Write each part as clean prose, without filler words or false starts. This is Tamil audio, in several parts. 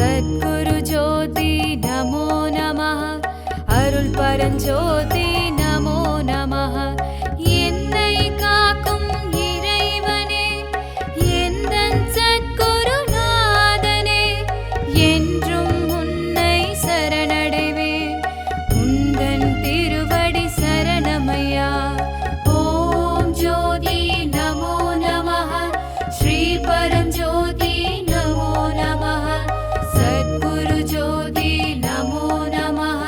சத்குரு ஜோதி நமோ நமः. அருள் பரஞ்சோதி நமோ நமः. என்னை காக்கும் இறைவனே, எந்தன் சத்குருநாதனே, என்றும் உன்னை சரணடைவேன். உந்தன் திருவடி சரணமையா. ஓம் ஜோதி நமோ நமः. ஸ்ரீ பரஞ்சோதி நமோ நமः. சத்குரு ஜோதி நமோ நமः.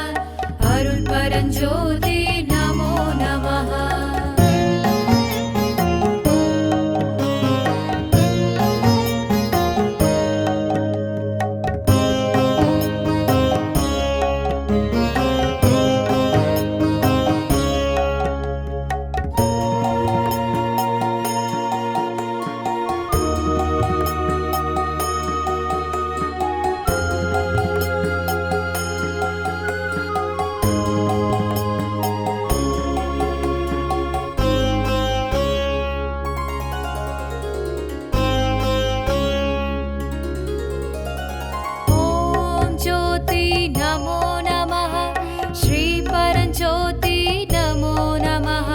அருள் பரஞ்சோதி நமோ நமः. ஓம் ஜோதி நமோ நமः. ஸ்ரீ பரஞ்சோதி நமோ நமः.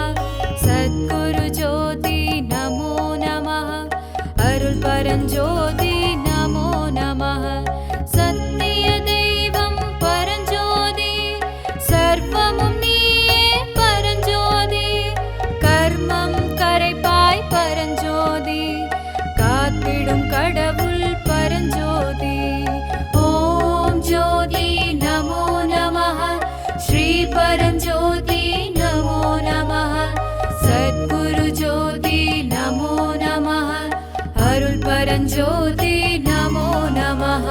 சத்குரு ஜோதி நமோ நமः. அருள் பரஞ்சோதி நமோ நமः. சத்திய தெய்வம் பரஞ்சோதி, சர்வமும் நீயே பரஞ்சோதி. கர்மம் கரைப்பாய் பரஞ்சோதி, காத்திடும் கடவுள் பரஞ்சோதி. ஓம் ஜோதி நமோ நமः. ஸ்ரீ பரஞ்சோதி நமோ நமः. சத்குரு ஜோதி நமோ நமः. அருள் பரஞ்சோதி நமோ நமः.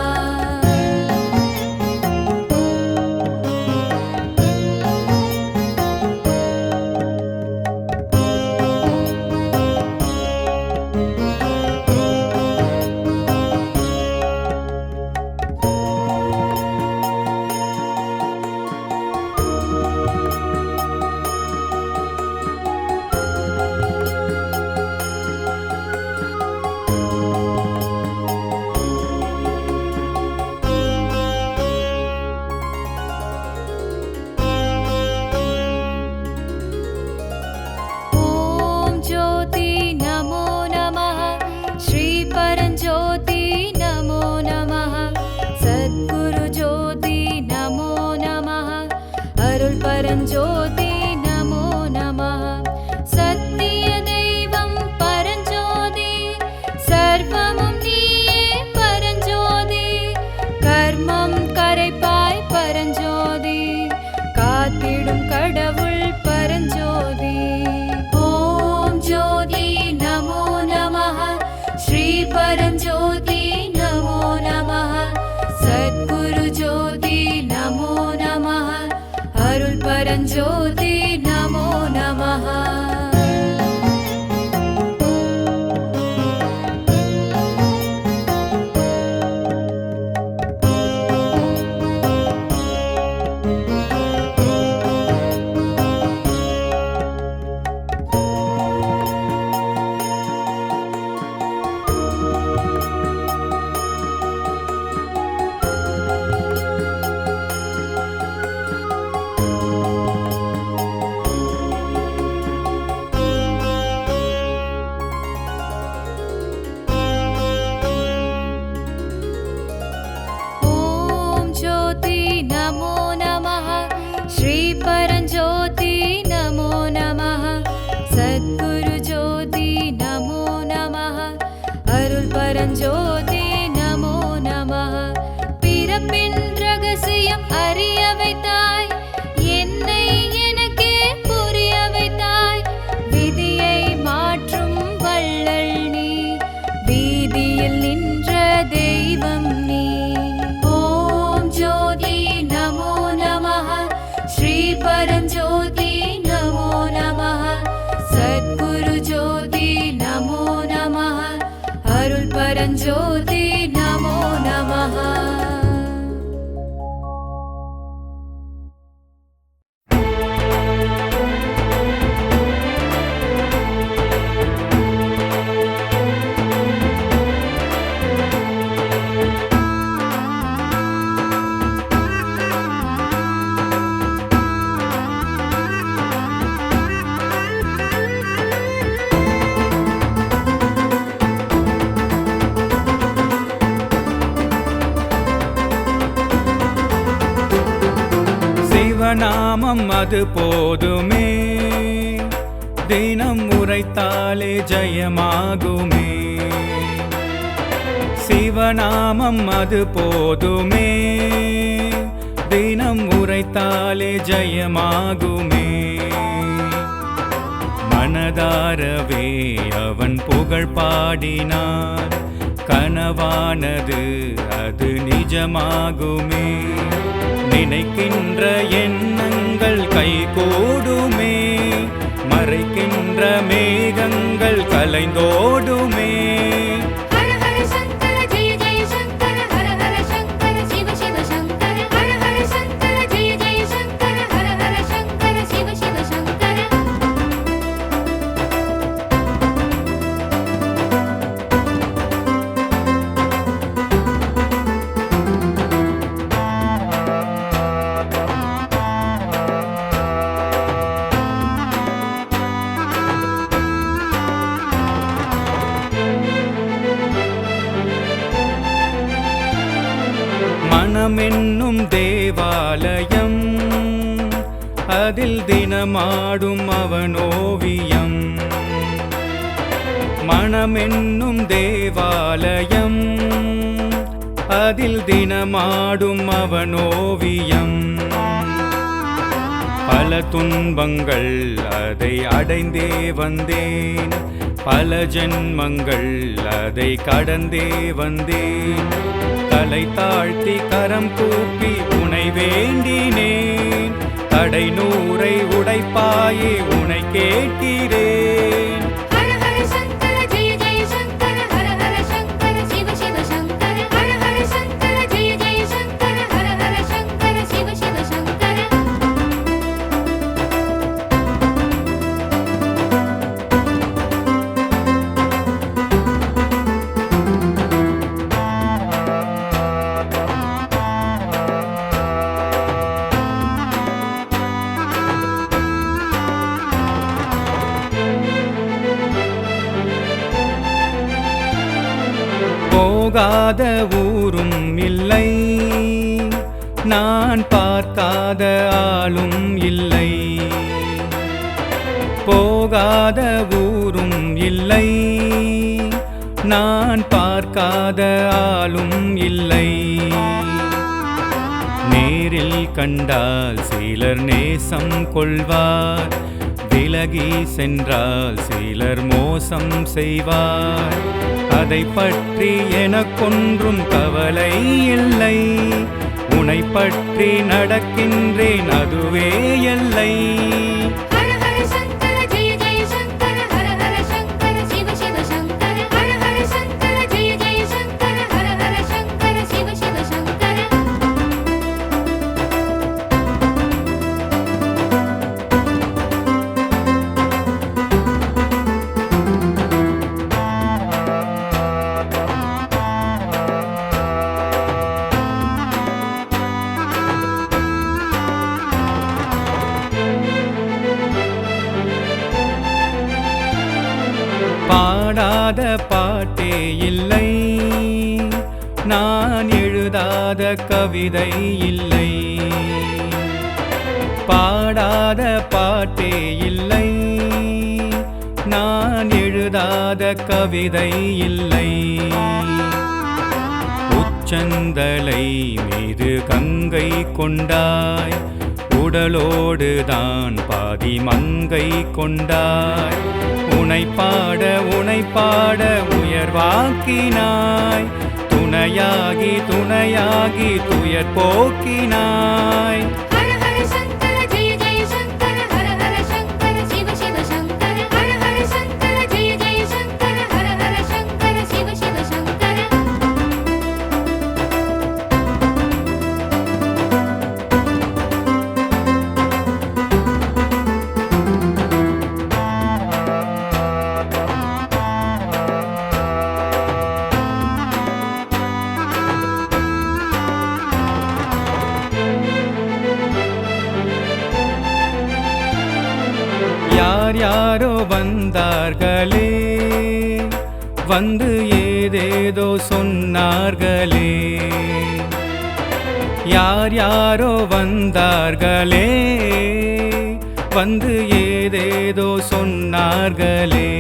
ஓம் ஜோதி நமோ நமः. ஸ்ரீ பரஞ்சோதி நமோ நமः. சத்குரு ஜோதி நமோ நமः. அருள் பரஞ்சோதி நமோ நமः. சத்திய தெய்வம் பரஞ்சோதி, சர்வமும் நீயே பரஞ்சோதி. கர்மம் கரைப்பாய் பரஞ்சோதி, காத்திடும் கடவுள் பரஞ்சோதி. ஓம் ஜோதி நமோ நமः. ஸ்ரீ பரஞ்சோதி நமோ நமः. சத்குரு ஜோதி நமோ நமः. அருள் பரஞ்சோதி நமோ நமः. ஓம் ஜோதி நமோ நமः. ஸ்ரீ பரஞ்சோதி நமோ நமः. சத்குரு ஜோதி நமோ நமः. அருள் பரஞ்சோதி நமோ நமः. பிறப்பின் ரகசியம் அறிய வைத்தாய், என்னை எனக்கே புரிய வைத்தாய். விதியை மாற்றும் வள்ளல் நீ, வீதியில் நின்ற தெய்வம் நீ. ஓம் ஜோதி நமோ நமः. ஸ்ரீ பரஞ்சோதி நமோ நமः. சத்குரு ஜோதி நமோ நமः. அருள் பரஞ்சோதி நமோ நமः. சிவநாமம் அது போதுமே, தினம் உரைத்தாலே ஜெயமாகுமே. சிவநாமம் அது போதுமே, தினம் உரைத்தாலே ஜெயமாகுமே. மனதாரவே அவன் புகழ் பாடினான், கனவானது அது நிஜமாகுமே. நினைக்கின்ற எண்ணங்கள் கைகூடுமே, மறைக்கின்ற மேகங்கள் கலைந்தோடுமே. மனமென்னும் தேவாலயம், அதில் தினமாடும் அவனோவியம். மனமென்னும் தேவாலயம், அதில் தினமாடும் அவனோவியம். பல துன்பங்கள் அதை அடைந்தே வந்தேன், பல ஜென்மங்கள் அதை கடந்தே வந்தேன். தலை தாழ்த்தி கரம் கூப்பி உனை வேண்டினேன், தடை நூரை உடைப்பாயே உனை கேட்கிறேன். போகாத ஊரும் இல்லை, நான் பார்க்காத ஆளும் இல்லை. போகாத ஊரும் இல்லை, நான் பார்க்காத ஆளும் இல்லை. நேரில் கண்டால் சிலர் நேசம் கொள்வார், விலகி சென்றால் சிலர் மோசம் செய்வார். அதை பற்றி எனக்கொன்றும் கவலை இல்லை, உனை பற்றி நடக்கின்றேன் அதுவே எல்லை. பாடாத பாட்டே இல்லை, நான் எழுதாத கவிதை இல்லை. பாடாத பாட்டே இல்லை, நான் எழுதாத கவிதை இல்லை. உச்சந்தலை மீது கங்கை கொண்டாய், உடலோடுதான் பாதி மங்கை கொண்டாய். உனை பாட உயர்வாக்கினாய், துணையாகி துணையாகி துயர் போக்கினாய். யாரோ வந்தார்களே, வந்து ஏதேதோ சொன்னார்களே. யார் யாரோ வந்தார்களே, வந்து ஏதேதோ சொன்னார்களே.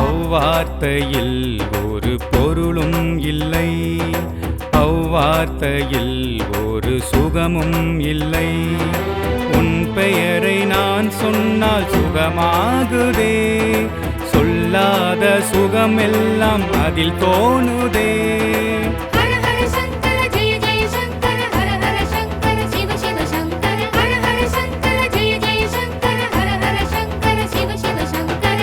அவ்வார்த்தையில் ஒரு பொருளும் இல்லை, அவ்வார்த்தையில் ஒரு சுகமும் இல்லை. உன் பெயரை நான் சொன்னால் சுகமாகுதே, சொல்லாத சுகமெல்லாம் அதில் தோணுதே. ஹர ஹர சங்கர ஜெய ஜெய சங்கர, ஹர ஹர சங்கர சிவ சிவ சங்கர. ஹர ஹர சங்கர ஜெய ஜெய சங்கர, ஹர ஹர சங்கர சிவ சிவ சங்கர.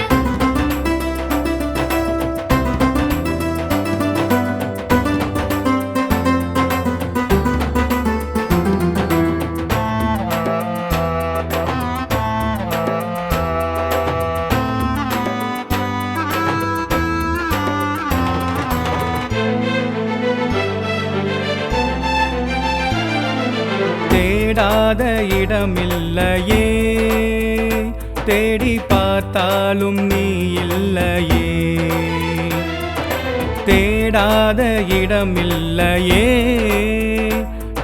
தேடாத இடமில்லையே, தேடி பார்த்தாலும் நீ இல்லையே. தேடாத இடமில்லையே,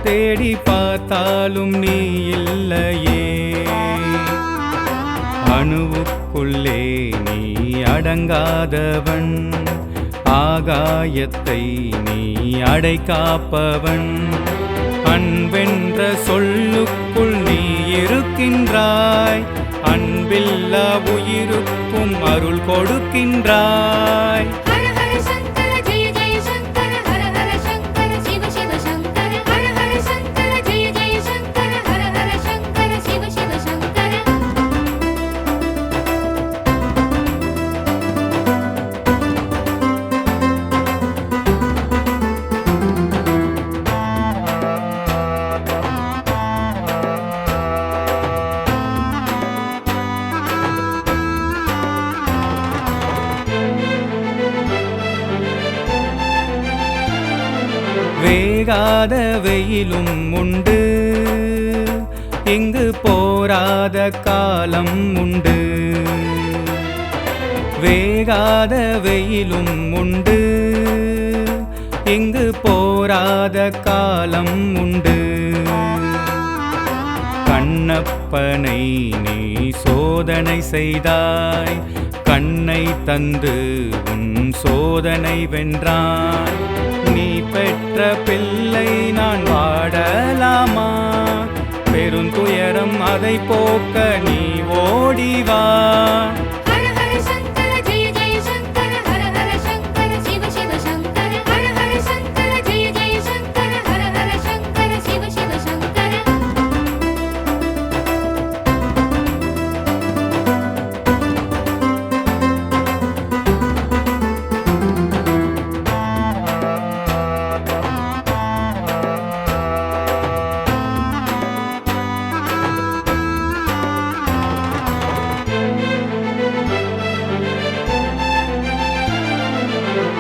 தேடி பார்த்தாலும் நீ இல்லையே. அணுவுக்குள்ளே நீ அடங்காதவன், ஆகாயத்தை நீ அடைக்காப்பவன். அன்பென்ற சொல்லுக்குள் நீ இருக்கின்றாய், அன்பில்லா உயிருக்கும் அருள் கொடுக்கின்றாய். ஹர ஹர சங்கர ஜெய ஜெய சங்கர, ஹர ஹர சங்கர சிவ சிவ சங்கர. ஹர ஹர சங்கர ஜெய ஜெய சங்கர, ஹர ஹர சங்கர சிவ சிவ சங்கர. வேகாத வெயிலும் உண்டு, இங்கு போராத காலம் உண்டு. வேகாத வெயிலும் உண்டு, இங்கு போராத காலம் உண்டு. கண்ணப்பனை நீ சோதனை செய்தாய், கண்ணை தந்து உன் சோதனை வென்றான். நீ பெற்ற பிள்ளை நான் வாடலாமா, பெருந்துயரம் அதை போக்க நீ ஓடிவா. ஹர ஹர சங்கர ஜெய ஜெய சங்கர, ஹர ஹர சங்கர சிவ சிவ சங்கர. ஹர ஹர சங்கர ஜெய ஜெய சங்கர, ஹர ஹர சங்கர சிவ சிவ சங்கர.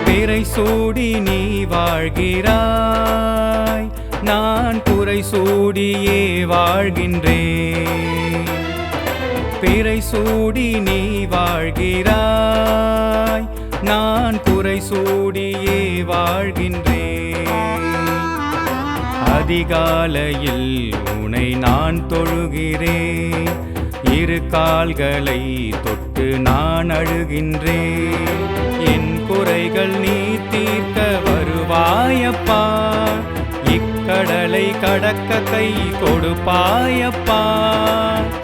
பிறை சூடி நீ வாழ்கிறாய், நான் புரை சூடியே வாழ்கின்றேன். பிறை சூடி நீ வாழ்கிறாய், நான் புரை சூடியே வாழ்கின்றேன். அதிகாலையில் உனை நான் தொழுகிறேன், இரு கால்களை தொட்டு நான் அழுகின்றேன். என் குறைகள் நீ தீர்க்க வருவாயப்பா, இக்கடலை கடக்க கை கொடுப்பாயப்பா.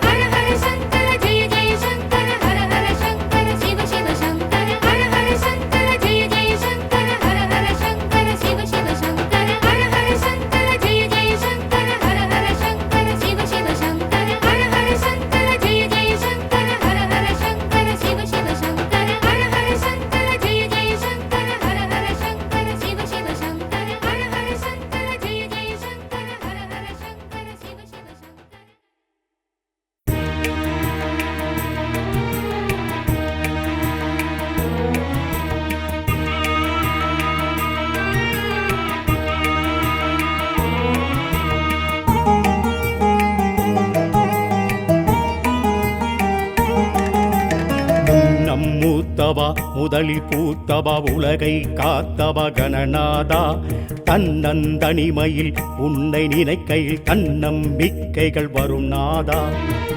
ஹர ஹர சங்கர ஜெய ஜெய சங்கர, ஹர ஹர சங்கர சிவ சிவ சங்கர. ஹர ஹர சங்கர ஜெய ஜெய சங்கர, ஹர ஹர சங்கர சிவ சிவ சங்கர. ஹர ஹர சங்கர ஜெய ஜெய சங்கர, ஹர ஹர சங்கர சிவ சிவ சங்கர. ஹர ஹர சங்கர ஜெய ஜெய சங்கர, ஹர ஹர சங்கர சிவ சிவ சங்கர. ஹர ஹர சங்கர ஜெய ஜெய சங்கர, ஹர ஹர சங்கர சிவ சிவ சங்கர. ஹர ஹர சங்கர ஜெய ஜெய சங்கர, ஹர ஹர சங்கர சிவ சிவ சங்கர. மூத்தவா முதலில் பூத்தவா உலகை காத்தவா கணநாதா, தன்னந்தனிமையில் உன்னை நினைக்கையில் தன்னம்பிக்கைகள் வரும் நாதா.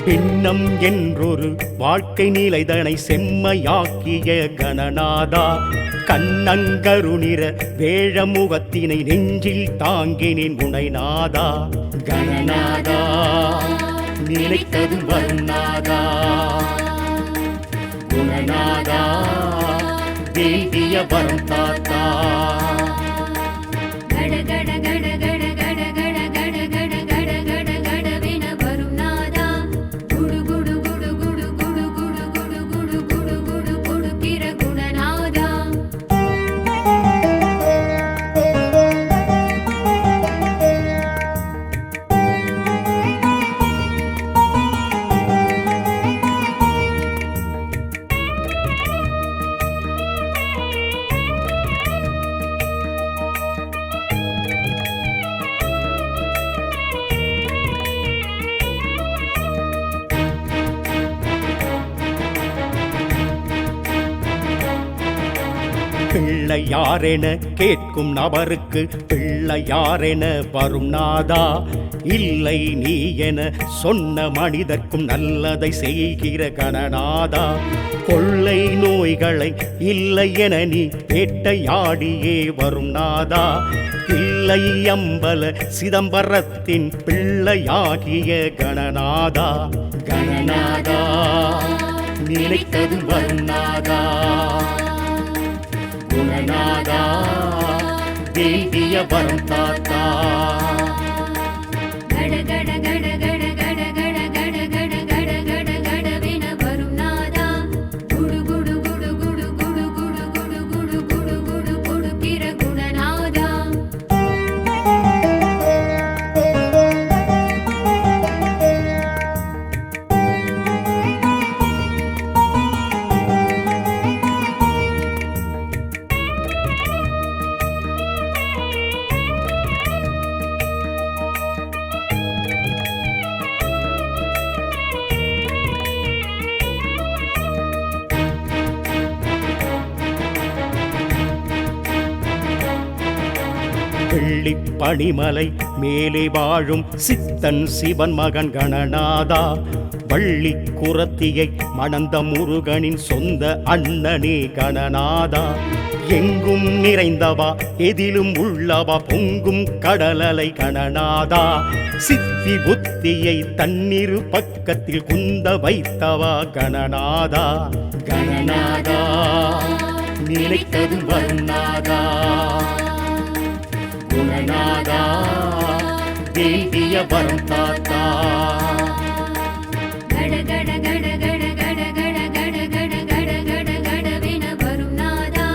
பின்னம் என்றொரு வாழ்க்கை நிலைதனை செம்மையாக்கிய கணநாதா. கண்ணங்கருநிற வேழமுகத்தினை நெஞ்சில் தாங்கினேன் உனை நாதா. கணநாதா நினைத்ததும் வரும் நாதா. குணநாதா வேண்டிய வரம் தாத்தா. கட கட கட கட கட கட கட கட கட கட கடவென வரும் நாதா. குடு குடு குடு குடு குடு குடு குடு குடு குடு குடு கொடுக்கிற குணநாதா. பிள்ளையாரென கேட்கும் நபருக்கு பிள்ளையாரென வரும் நாதா. இல்லை நீ என சொன்ன மனிதர்க்கும் நல்லதை செய்கிற கணநாதா. கொள்ளை நோய்களை இல்லை என நீ வேட்டையாடியே வரும் நாதா. இல்லை அம்பல சிதம்பரத்தின் பிள்ளையாகிய கணநாதா. கணநாதா நினைத்ததும் வரும் நாதா. குணநாதா வேண்டிய வரம் தாத்தா. கட கட கட கட கட கட கட கட கட கட கடவென வரும் நாதா. குடு குடு குடு குடு குடு குடு குடு குடு குடு குடு கொடுக்கிற குணநாதா. வெள்ளிப் பனிமலை மேலே வாழும் சித்தன் சிவன் மகன் கணநாதா. வள்ளி குரத்தியை மணந்த முருகனின் சொந்த அண்ணனே கணநாதா. எங்கும் நிறைந்தவா எதிலும் உள்ளவா பொங்கும் கடலலை கணநாதா. சித்தி புத்தியை தண்ணீர் பக்கத்தில் குந்த வைத்தவா கணநாதா. கணநாதா நினைத்ததும் வரும் நாதா. குணநாதா வேண்டிய வரம் தாத்தா. கட கட கட கட கட கட கட கட கட கட கடவென வரும் நாதா.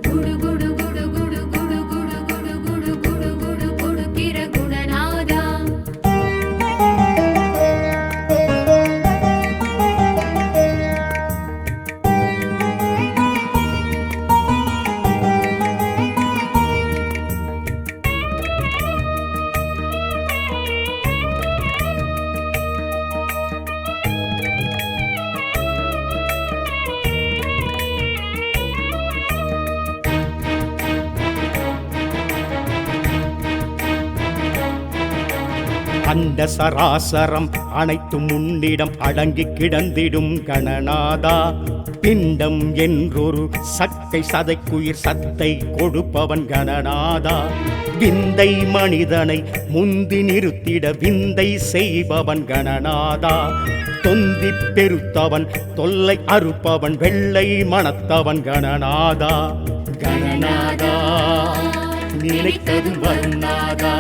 குடு குடு குடு குடு குடு குடு குடு குடு குடு குடு கொடுக்கிற குணநாதா. அண்ட சராசரம் அனைத்தும் உன்னிடம் அடங்கி கிடந்திடும் கணநாதா. பிண்டம் என்றொரு சக்கை சதைக்குயிர் சத்தை கொடுப்பவன் கணநாதா. விந்தை மனிதனை முந்தி நிறுத்திட விந்தை செய்பவன் கணநாதா. தொந்தி பெருத்தவன் தொல்லை அறுப்பவன் வெள்ளை மணத்தவன் கணநாதா. கணநாதா நினைத்ததும் வரும் நாதா.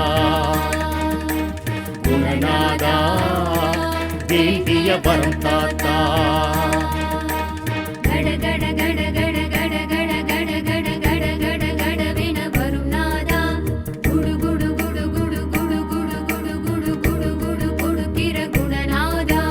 குணநாதா வேண்டிய வரம் தாத்தா. கட கட கட கட கட கட கட கட கட கட கடவென வரும் நாதா. குடு குடு குடு குடு குடு குடு குடு குடு குடு குடு கொடுக்கிற குணநாதா.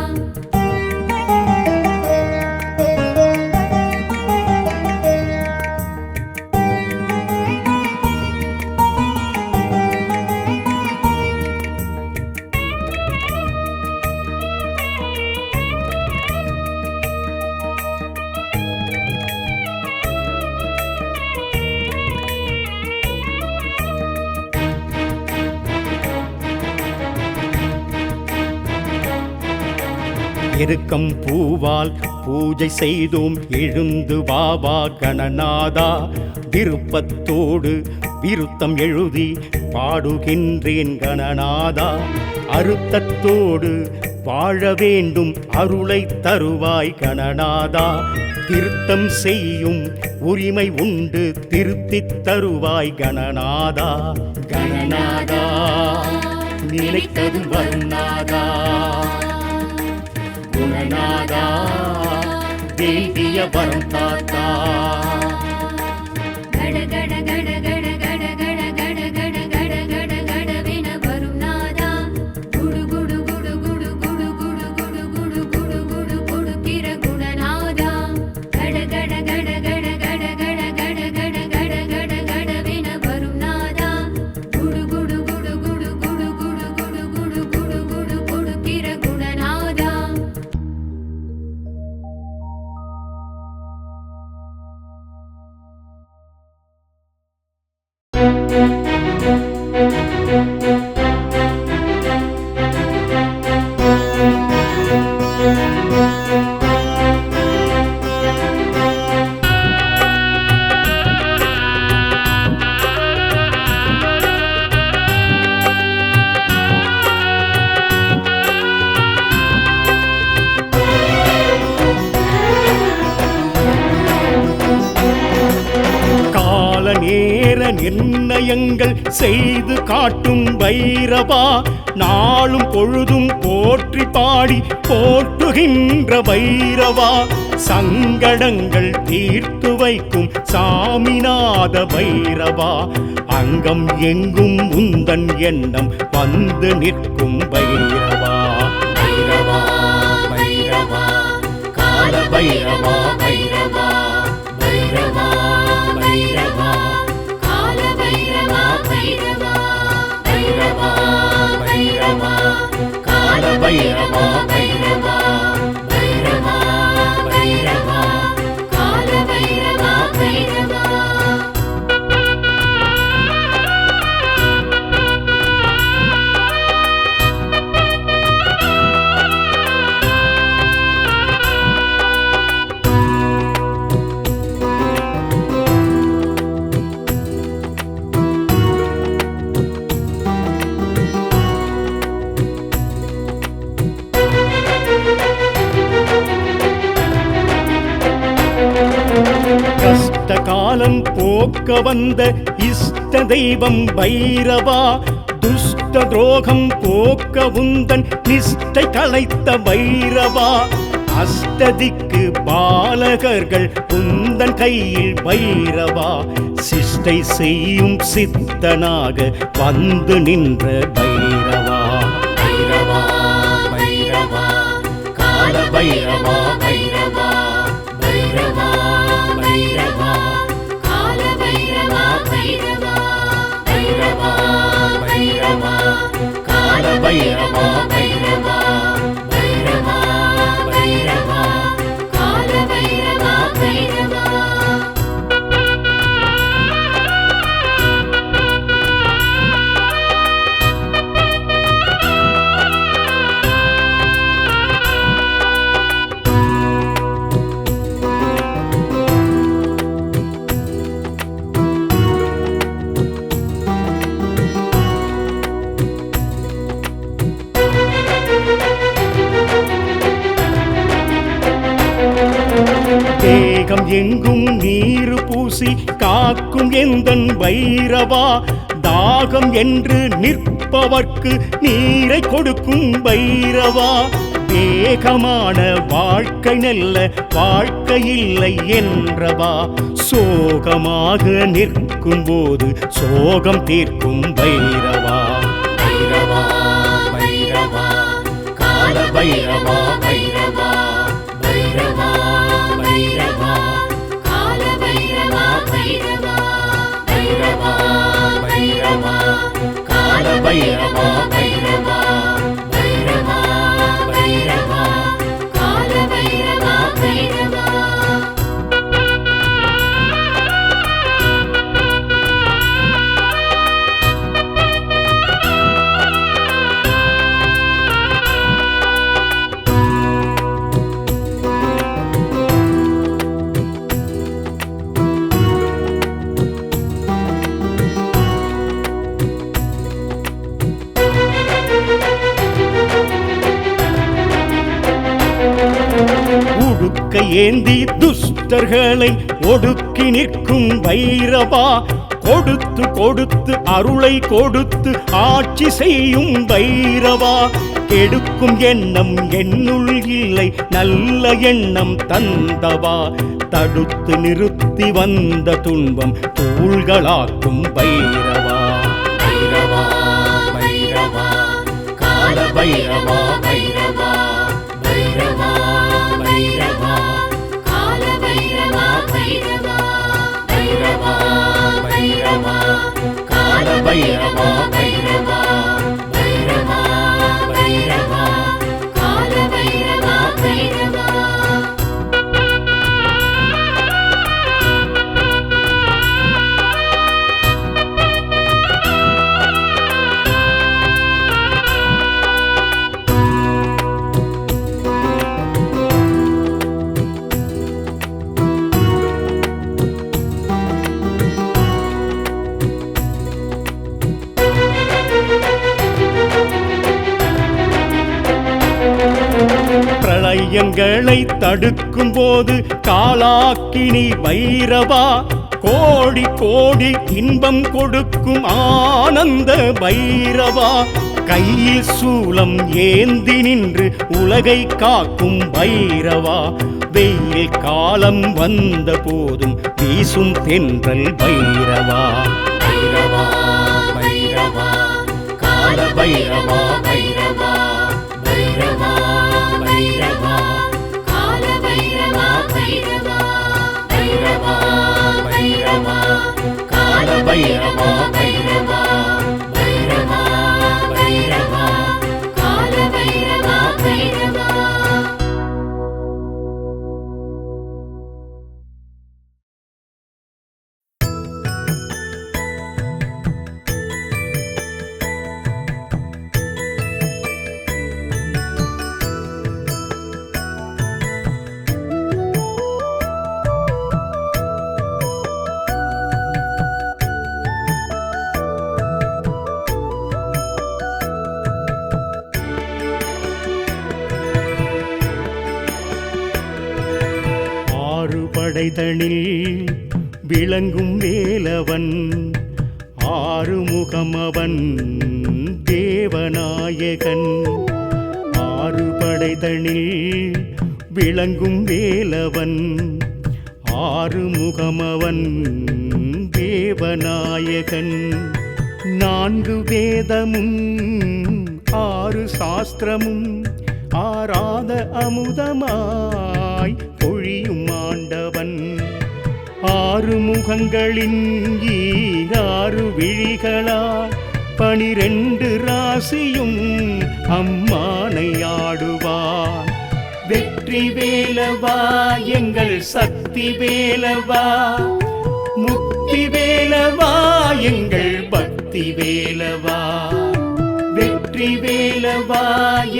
எருக்கம் பூவால் பூஜை செய்தோம் எழுந்து வாவா கணநாதா. விருப்பத்தோடு விருத்தம் எழுதி பாடுகின்றேன் கணநாதா. அருத்தத்தோடு வாழ வேண்டும் அருளை தருவாய் கணநாதா. திருத்தம் செய்யும் உரிமை உண்டு திருத்தித் தருவாய் கணநாதா. கணநாதா நினைத்தது வரும் நாதா. குணநாதா வேண்டிய வரம் தாத்தா. கட கட கட கட கட கட கட கட கட கட கடவென வரும் நாதா. குடு குடு குடு குடு குடு குடு குடு குடு குடு குடு கொடுக்கிற குணநாதா. கட கட கட கட கட கட கட கட கட கட கடவென வரும் நாதா. குடு குடு குடு குடு குடு குடு குடு குடு குடு குடு கொடுக்கிற குணநாதா. கால நேர நிர்ணயங்கள் செய்து காட்டும் பைரவா. நாளும் பொழுதும் போற்றி பாடி போற்றுகின்ற பைரவா. சங்கடங்கள் தீர்த்து வைக்கும் சாமிநாத பைரவா. அங்கம் எங்கும் உந்தன் எண்ணம் வந்து நிற்கும் பைரவா. பைரவா பைரவா கால பைரவா பைரவா. பைரவா பைரவா கால பைரவா பைரவா. பைரவா பைரவா கால பைரவா பைரவா. பைரவா பைரவா கால பைரவா பைரவா. கஷ்ட காலம் போக்க வந்த இஷ்ட தெய்வம் பைரவா. துஷ்ட துரோகம் போக்க உந்தன் நிஷ்டை கலைத்த பைரவா. அஷ்டதிக்கு பாலகர்கள் உந்தன் கையில் பைரவா. சிஷ்டை செய்யும் சித்தனாக வந்து நின்ற பைரவா. பைரவா பைரவா கால பைரவா பைரவா. பைரவா பைரவா கால பைரவா பைரவா. பைரவா பைரவா கால பைரவா பைரவா. பைரவா பைரவா கால பைரவா பைரவா. தேகம் எங்கும் நீரு பூசி காக்கும் எந்தன் பைரவா. தாகம் என்று நிற்பவர்க்கு நீரை கொடுக்கும் பைரவா. வேகமான வாழ்க்கை நல்ல வாழ்க்கை இல்லை என்றவா. சோகமாக நிற்கும் போது சோகம் தீர்க்கும் பைரவா. பைரவா பைரவா கால பைரவா பைரவா. பைரவா பைரவா கால பைரவா பைரவா. பைரவா பைரவா கால பைரவா பைரவா. பைரவா பைரவா கால பைரவா பைரவா. உலக்கை ஏந்தி துஷ்டர்களை ஒடுக்கி நிற்கும் பைரவா, கொடுத்து கொடுத்து அருளை கொடுத்து ஆட்சி செய்யும் பைரவா, கெடுக்கும் எண்ணம் என்னுள் இல்லை நல்ல எண்ணம் தந்தவா, தடுத்து நிறுத்தி வந்த துன்பம் தூள்களாக்கும் பைரவா. பைரவா பைரவா கால பைரவா பைரவா பைரவா பைரவா கால பைரவா பைரவா பைரவா பைரவா கால பைரவா பைரவா பைரவா பைரவா கால பைரவா பைரவா. பிரளயங்களை தடுக்கும் போது காலாக்கினி பைரவா, கோடி கோடி இன்பம் கொடுக்கும் ஆனந்த பைரவா, கையில் சூலம் ஏந்தி நின்று உலகை காக்கும் பைரவா, வெயில் காலம் வந்த போதும் வீசும் தென்றல் பைரவா. பைரவா பைரவா கால பைரவா பைரவா பைரவா பைரவா கால பைரவா பைரவா பைரவா பைரவா கால பைரவா பைரவா பைரவா பைரவா கால பைரவா பைரவா. படைதனில் விளங்கும் வேலவன், ஆறுமுகமவன் தேவநாயகன். ஆறு படைதனில் விளங்கும் வேலவன், ஆறுமுகமவன் தேவநாயகன். நான்கு வேதமும் ஆறு சாஸ்திரமும் ஆராத அமுதமாய் பொழியும் ஆண்டவன். ஆறு முகங்களின் ஈராறு விழிகளால் 12 ராசியும் அம்மானை ஆடுவான். வெற்றி வேலவா எங்கள் சக்தி வேலவா, முக்தி வேலவா எங்கள் பக்தி வேலவா. வெற்றி வேலவா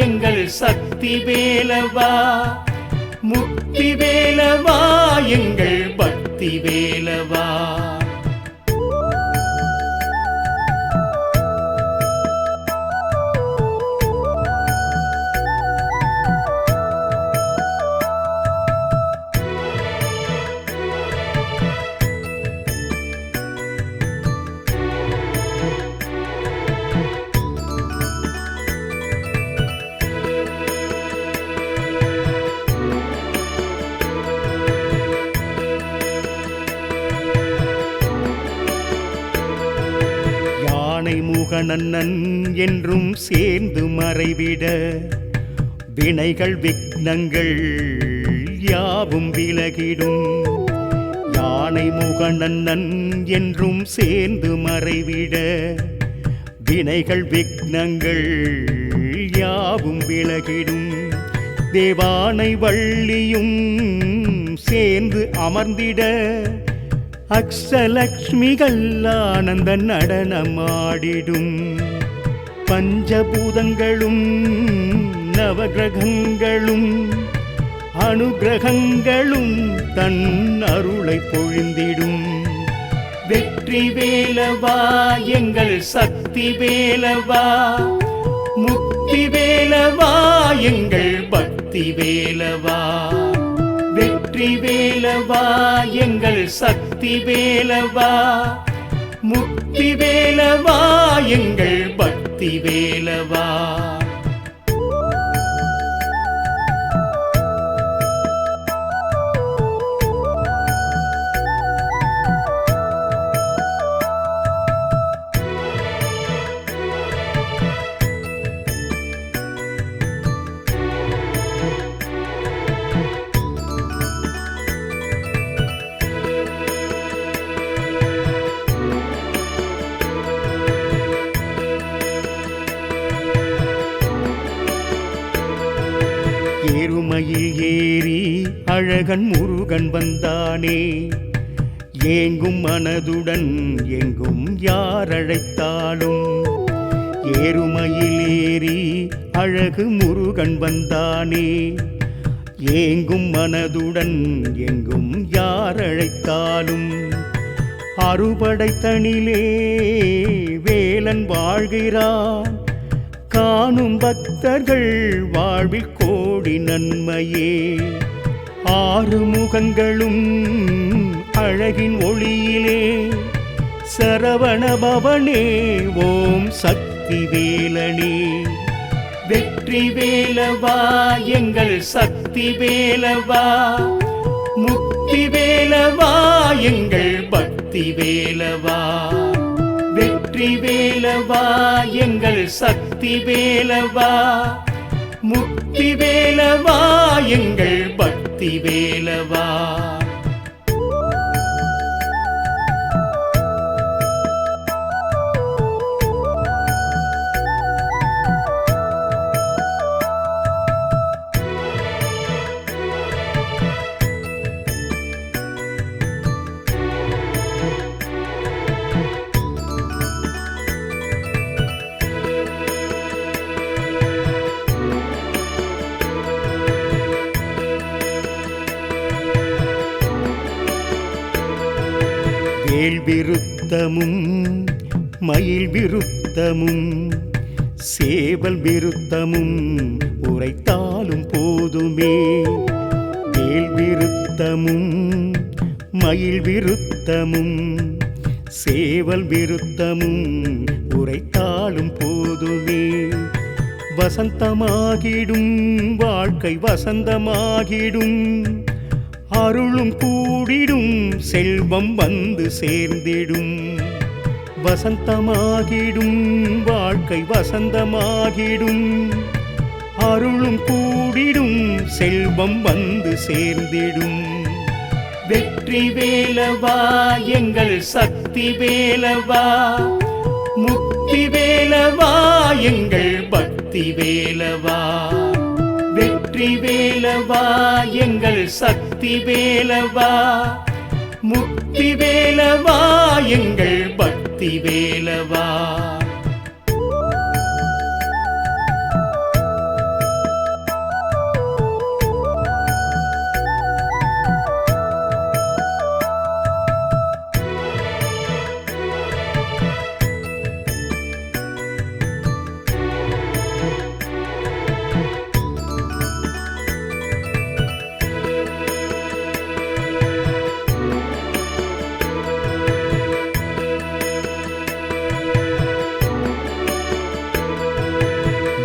எங்கள் சக்தி வேலவா, முக்தி வேலவா எங்கள் பக்தி வேலவா. முகனன்னன் என்றும் சேர்ந்து மறைவிட, வினைகள் விக்னங்கள் யாவும் விலகிடும். யானை முகனன்னன் என்றும் சேர்ந்து மறைவிட, வினைகள் விக்னங்கள் யாவும் விலகிடும். தேவானை வள்ளியும் சேர்ந்து அமர்ந்திட, அக்ஷலக்ஷ்மிகள் ஆனந்த நடனமாடிடும். பஞ்சபூதங்களும் நவகிரகங்களும் அனுகிரகங்களும் தன் அருளை பொழிந்திடும். வெற்றி வேலவா எங்கள் சக்தி வேலவா, முக்தி வேலவா எங்கள் பக்தி வேலவா. வெற்றி வேலவா எங்கள் சக்தி வேலவா, முக்தி வேலவா எங்கள் பக்தி வேலவா. ஏறுமையில் ஏறி அழகன் முருகன் வந்தானே, ஏங்கும் மனதுடன் எங்கும் யார் அழைத்தாலும். ஏறுமையில் ஏறி அழகு முருகன் வந்தானே, ஏங்கும் மனதுடன் எங்கும் யார் அழைத்தாலும். அறுபடை தனிலே வேலன் வாழ்கிறான், காணும் பக்தர்கள் வாழ்வில் கோடி நன்மையே. ஆறு முகங்களும் அழகின் ஒளியிலே, சரவண பவனே ஓம் சக்தி வேலனே. வெற்றி வேலவா எங்கள் சக்தி வேலவா, முக்தி வேலவா எங்கள் பக்தி வேலவா. வெற்றி வேலவா எங்கள் சக்தி வேலவா, முக்தி வேலவா எங்கள் பக்தி வேலவா. வேல் விருத்தமும் மயில் விருத்தமும் சேவல் விருத்தமும் உரைத்தாலும் போதுமே. வேல் விருத்தமும் மயில் விருத்தமும் சேவல் விருத்தமும் உரைத்தாலும் போதுமே. வசந்தமாகிடும் வாழ்க்கை வசந்தமாகிடும், அருளும் கூடிடும் செல்வம் வந்து சேர்ந்திடும். வசந்தமாகிடும் வாழ்க்கை வசந்தமாகிடும், அருளும் கூடிடும் செல்வம் வந்து சேர்ந்திடும். வெற்றி வேலவா எங்கள் சக்தி வேலவா, முக்தி வேலவா எங்கள் பக்தி வேலவா. வெற்றி வேலவா எங்கள் சக்தி வேலவா, முக்தி வேலவா எங்கள் பக்தி வேலவா.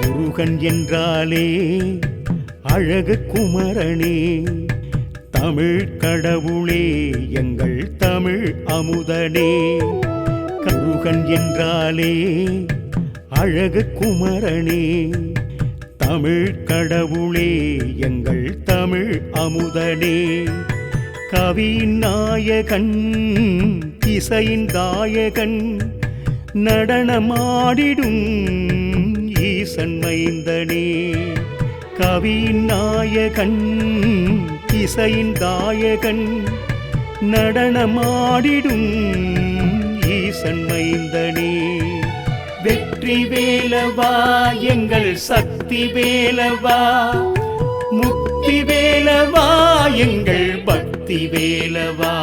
முருகன் என்றாலே அழகு குமரனே, தமிழ் கடவுளே எங்கள் தமிழ் அமுதனே. முருகன் என்றாலே அழகு குமரனே, தமிழ் கடவுளே எங்கள் தமிழ் அமுதனே. கவியின் நாயகன் இசையின் தாயகன், நடனமாடிடும் ஈசன் மைந்தனே. கவியின் நாயகன் இசையின் தாயகன், நடனமாடிடும் ஈசன் மைந்தனே. வெற்றி வேலவா எங்கள் சக்தி வேலவா, முக்தி வேலவா எங்கள் பக்தி வேலவா.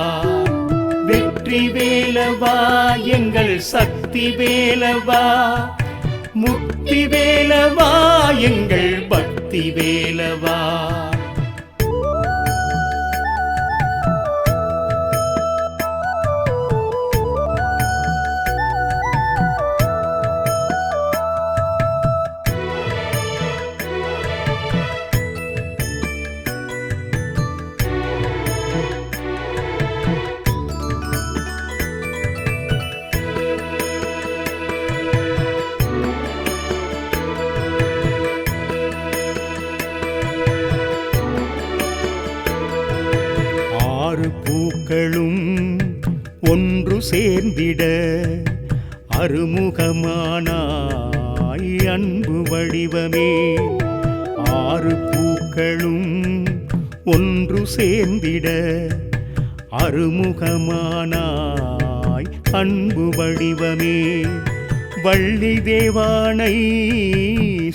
வெற்றி வேலவா எங்கள் சக்தி வேலவா, முக்தி வேலவா எங்கள் பக்தி வேலவா. சேர்ந்திட அருமுகமானாய் அன்பு வடிவமே. ஆறு பூக்களும் ஒன்று சேர்ந்திட அருமுகமானாய் அன்பு வடிவமே. வள்ளி தேவானை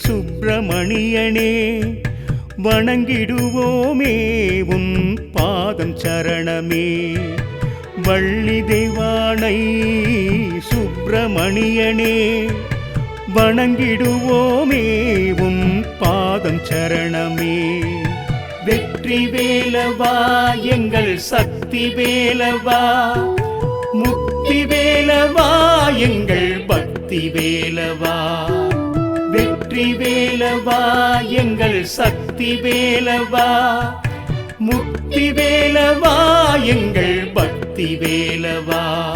சுப்பிரமணியனே வணங்கிடுவோமே உன் பாதம் சரணமே. வள்ளி தேவானை சுப்பிரமணியனே வணங்கிடுவோமே உன் பாதம் சரணமே. வெற்றி வேலவா எங்கள் சக்தி வேலவா, முக்தி வேலவா எங்கள் பக்தி வேலவா. வெற்றி வேலவா எங்கள் சக்தி வேலவா, முக்தி வேலவா எங்கள் பக்தி வேலவா.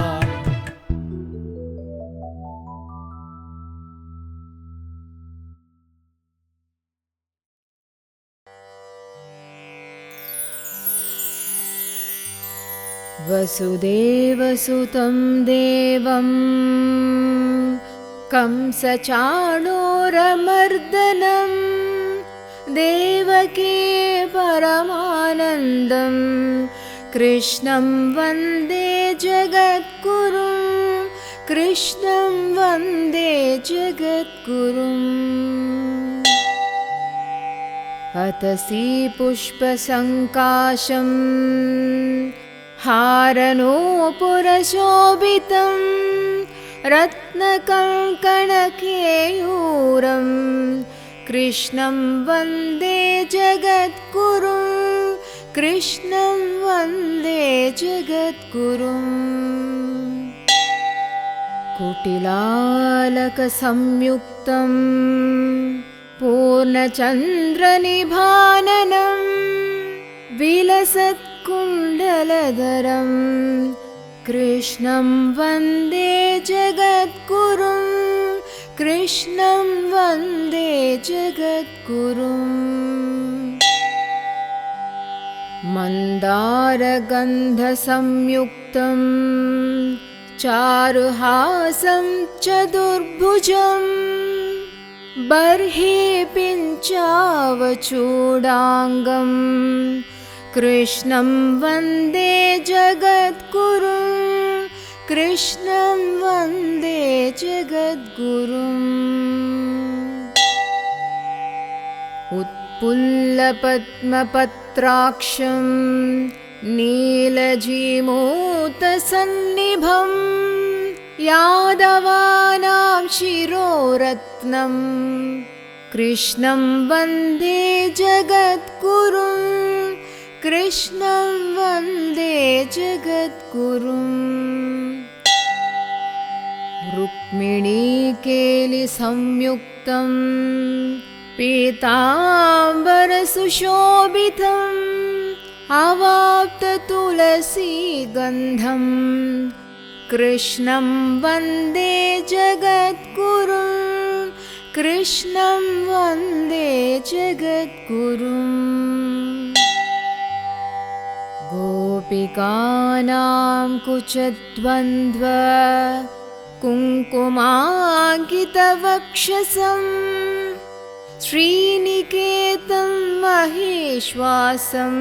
वसुदेवसुतं देवं कंसचाणूरमर्दनं देवकी परमानन्दं कृष्णं वन्दे जगद्गुरुं, कृष्णं वन्दे जगद्गुरुम्। अतसी पुष्पसङ्काशं हारनूपुरशोभितं रत्नकङ्कणकेयूरं कृष्णं वन्दे जगद्गुरुं, कृष्णं वन्दे जगद्गुरुम्। कुटिलालकसंयुक्तं पूर्णचन्द्रनिभाननं विलसत्कुण्डलधरं कृष्णं वन्दे जगद्गुरुं, कृष्णं वन्दे जगद्गुरुम्। मन्दारगन्धसंयुक्तं चारुहासं चतुर्भुजं बर्हि पिञ्चावचूडाङ्गं कृष्णं वन्दे जगद्गुरुं, कृष्णं वन्दे जगद्गुरुम्। उत्पुल्लपद्मपत्राक्षं नीलजीमूतसन्निभं यादवानां शिरोरत्नं कृष्णं वन्दे जगद्गुरुं, कृष्णं वन्दे जगद्गुरुम्। रुक्मिणीकेलिसंयुक्तं पीताम्बरसुशोभितम् अवाप्ततुलसीगन्धं कृष्णं वन्दे जगद्गुरुं, कृष्णं वन्दे जगद्गुरुम्। गोपिकानां कुचद्वन्द्व कुङ्कुमाङ्कितवक्षसं श्रीनिकेतं महेश्वासं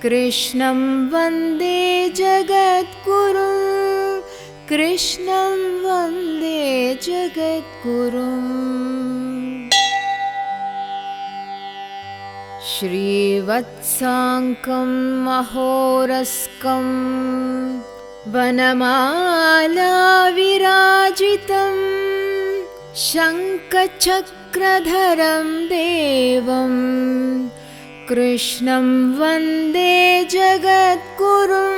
कृष्णं वन्दे जगद्गुरुं, कृष्णं वन्दे जगद्गुरुम्। श्रीवत्साङ्कं महोरस्कं वनमालाविराजितं शङ्खचक्रधरं देवं कृष्णं वन्दे जगद्गुरुं,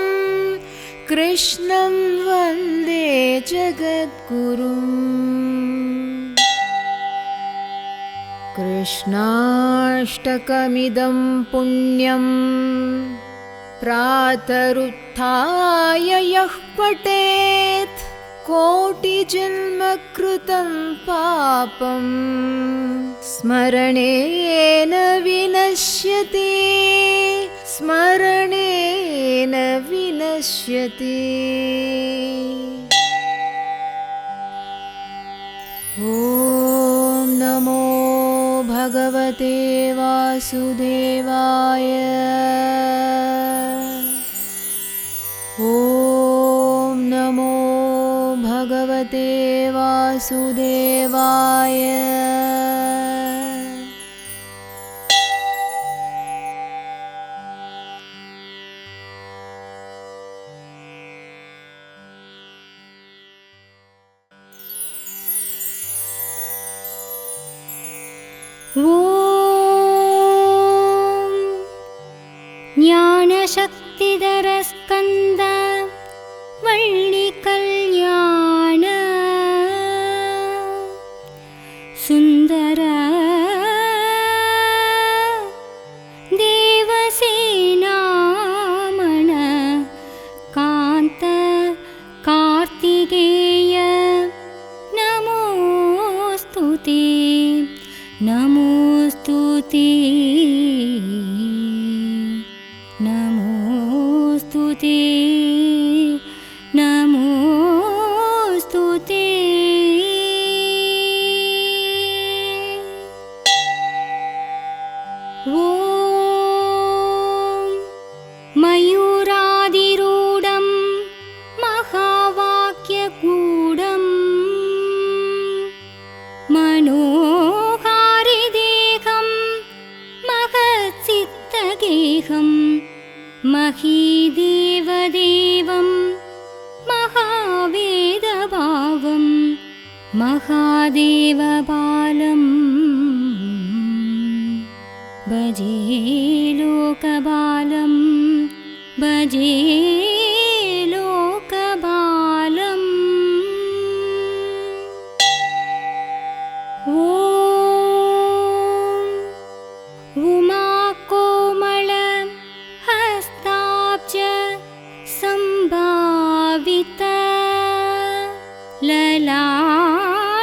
कृष्णं वन्दे जगद्गुरुम्। कृष्णाष्टकमिदं पुण्यं प्रातरुत्थाय यः पठेत् कोटिजन्मकृतं पापं स्मरणेन विनश्यति, स्मरणेन येन विनश्यति। ॐ नमो भगवते वासुदेवाय। ॐ नमो भगवते वासुदेवाय। ज्ञानशक्तिधरस्कन्द वल्लिकल्याण सुन्दर देवसेनामण कान्त कार्तिकेय नमोऽस्तु ते नमोऽस्तु ते नमोऽस्तु ते नमोऽस्तु ते। ॐ मयूरादिरूढं महावाक्यगूढम् मनोहारिदेहं महच्चित्तगेहं महीदेवदेवं महावेदभावं महादेवबालं भजे लोकबालं भजे लोकबालम्। ॐ उमाकोमल हस्ताब्ज सम्भावित ललाटकं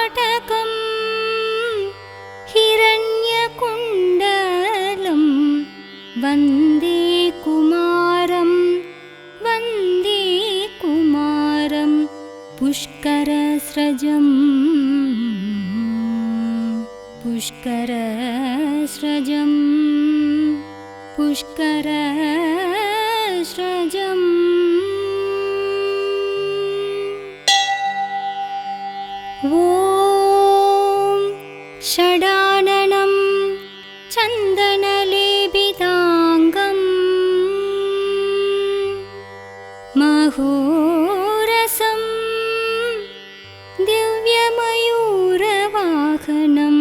हिरण्यकुण्डलं वन्दे कुमारं वन्दे कुमारं पुष्करस्रजं पुष्करस्रजं पुष्करस्रजम्। ॐ षडाननं चन्दनलेपिताङ्गं महोरसं दिव्यमयूरवाहनं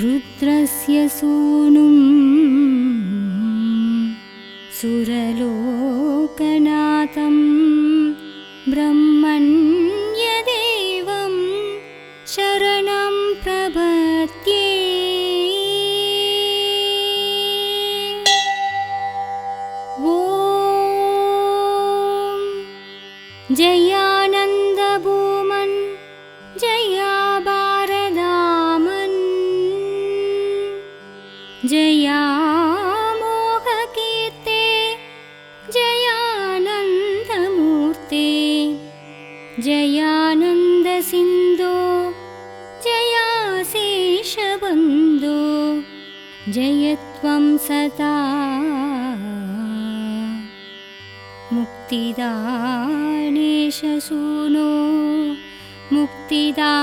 रुद्रस्य सूनुं सुरलोकनाथं ब्रह्मण्यदेवं शरणं प्रपद्ये। ॐ जयानन्दभूमन् जया भारदामन् जया मोहकीर्ते जयानन्दमूर्ते जयानन्दसिन्धो जया शेषबन्धो जयत्वं सदा मुक्तिदानेशसूनो मुक्तिदानेशसूनो।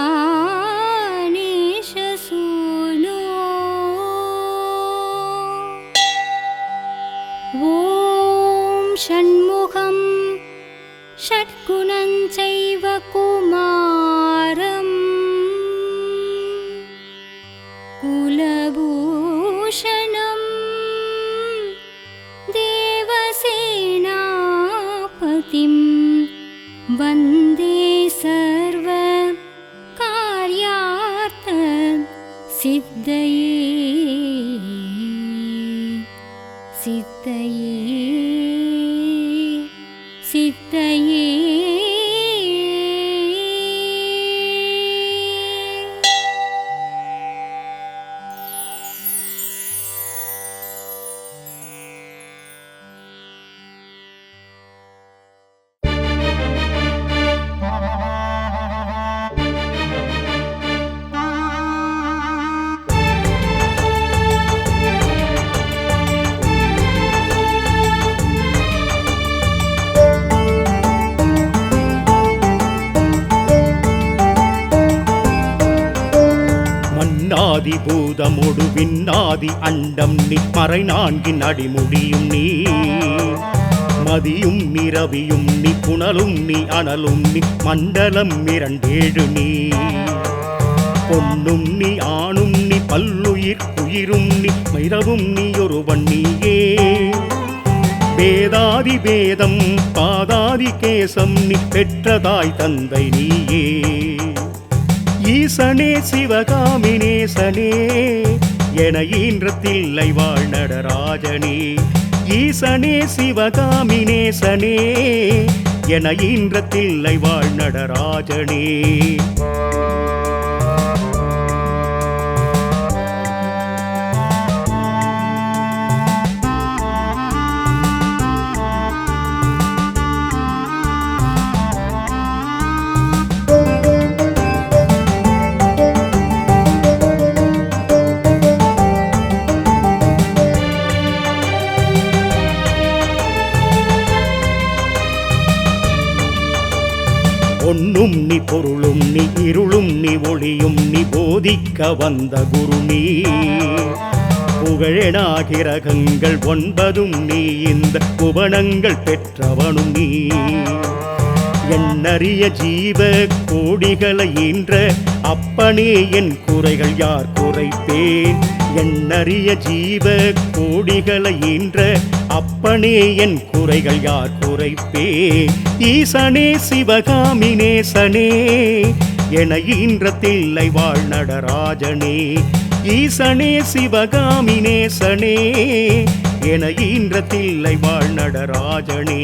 ॐ षण्मुखं षट्गुणं चैव कुमारम् कुलभूषणं देवसेनापतिं वन्दे सर्वकार्यार्थ सिद्धये सिद्धये सिद्धये। மண்ணாதி பூதமொடு விண்ணாதி அண்டம் நீ மறை நான்கின் அடிமுடியும் நீ மதியும் நீ ரவியும் நீ புனலும் நீ அனலும் நீ மண்டலம் இரண்டேழு நீ பொன்னும் நீ ஆணும் நீ பல்லுயிர் உயிரும் நீ மைரவும் நீ ஒருவன் நீயே வேதாதி வேதம் பாதாதி கேசம் நீ பெற்றதாய் தந்தை நீயே ஈசனே சிவகாமினேசனே என ஈன்றத்தில்லை வாழ் நடராஜனே ஈசனே சிவகாமினேசனே என ஈன்றத்தில்லை வாழ் நடராஜனே பொன்னும் நீ பொருளும் நீ இருளும் நீ ஒளியும் நீ போதிக்க வந்த குரு நீ புகழெனாகிரகங்கள் 9 நீ இந்த புவனங்கள் பெற்றவனும் நீ எண்ணறிய ஜீவ கோடிகளை ஈன்ற அப்பனே என் குறைகள் யார் குறைப்பேன் எண்ணறிய ஜீவ கோடிகளை ஈன்ற அப்பனே என் குறைகள் யார் குறைப்பேன் ஈசனே சிவகாமினேசனே என ஈன்றத்தில்லை வாழ் நடராஜனே ஈசனே சிவகாமினேசனே என ஈன்றத்தில்லை வாழ் நடராஜனே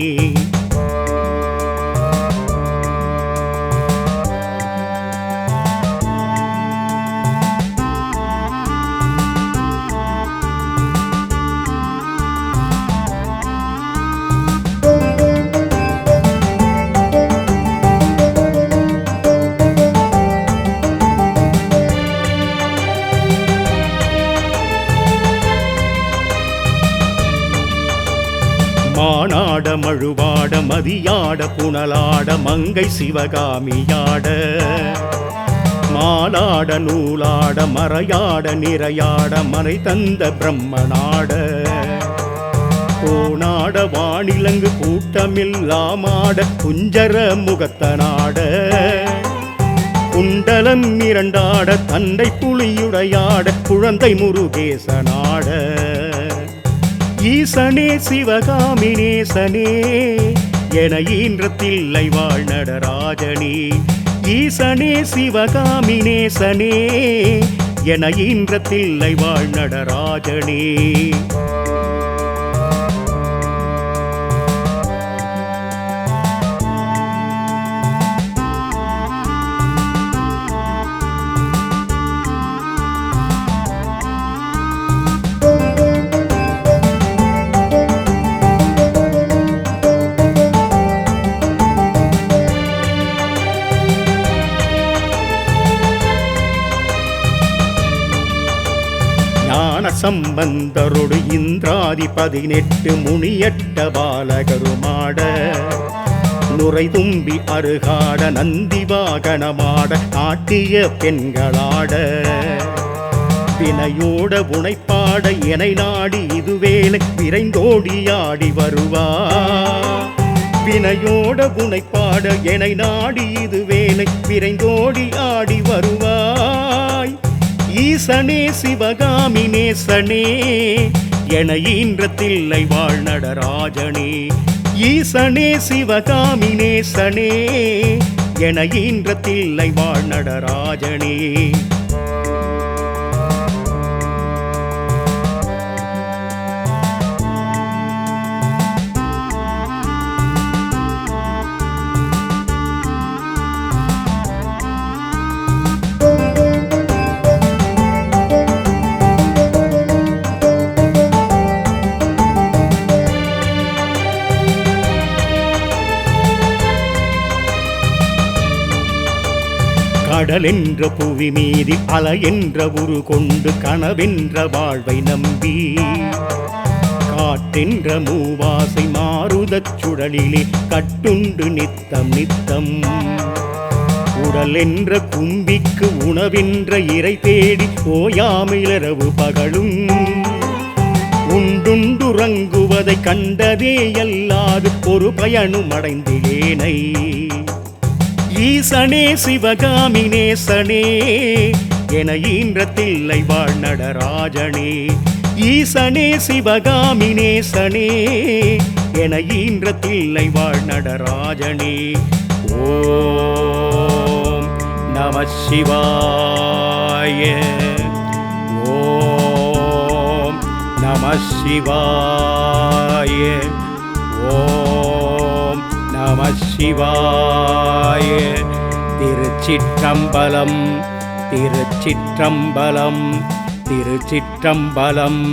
மானாட மழுவாட மதியாட புனலாட மங்கை சிவகாமியாட மாலாட நூலாட மறையாட நிறையாட மறை தந்த பிரம்மனாட கோனாட வானிலங்கு கூட்டமில்லாமாட குஞ்சர முகத்தனாட குண்டலம் இரண்டாட தண்டை புலியுடையாட குழந்தை முருகேசனாட ஈசனே சிவகாமினேசனே என ஈன்றத்தில்லை வாழ் நடராஜனே ஈசனே சிவகாமினேசனே என ஈன்றத்தில்லை வாழ் நடராஜனே சம்பந்தரோடு இந்திராதி 18 முனியட்ட பாலகருமாட நுரை தும்பி அருகாட நந்தி வாகனமாட ஆட்டிய பெண்களாட வினையோட உனைப்பாட எனை நாடி இதுவேலை விரைந்தோடி ஆடி வருவா வினையோட உனைப்பாட எனை நாடி இதுவேலை விரைந்தோடி ஆடி வருவாய் ஈசனே சிவகாமினேசனே என ஈன்றத்தில்லை வாழ் நடராஜனே ஈசனே சிவகாமினேசனே என ஈன்றத்தில்லை வாழ் நடராஜனே கடல் என்ற புவி மீதி அலை என்ற உரு கொண்டு கனவென்ற வாழ்வை நம்பி காட்டென்ற மூவாசை மாறுதச் சுழலிலே கட்டுண்டு நித்தம் நித்தம் உடல் என்ற கும்பிக்கு உணவென்ற இறை தேடி ஓயாமிலரவு பகலும் உண்டுண்டுறங்குவதை கண்டதே அல்லாது ஒரு பயனும் அடைந்திலேனை. ஈசனே சிவகாமி நேசனே என ஈன்ற தில்லை வாழ் நடராஜனே. ஈசனே சிவகாமி நேசனே என ஈன்ற தில்லை வாழ் நடராஜனே. ஓம் நம சிவாய. ஓம் நம சிவாய. ஓம் நம சிவாய. திருச்சிற்றம்பலம் திருச்சிற்றம்பலம் திருச்சிற்றம்பலம்.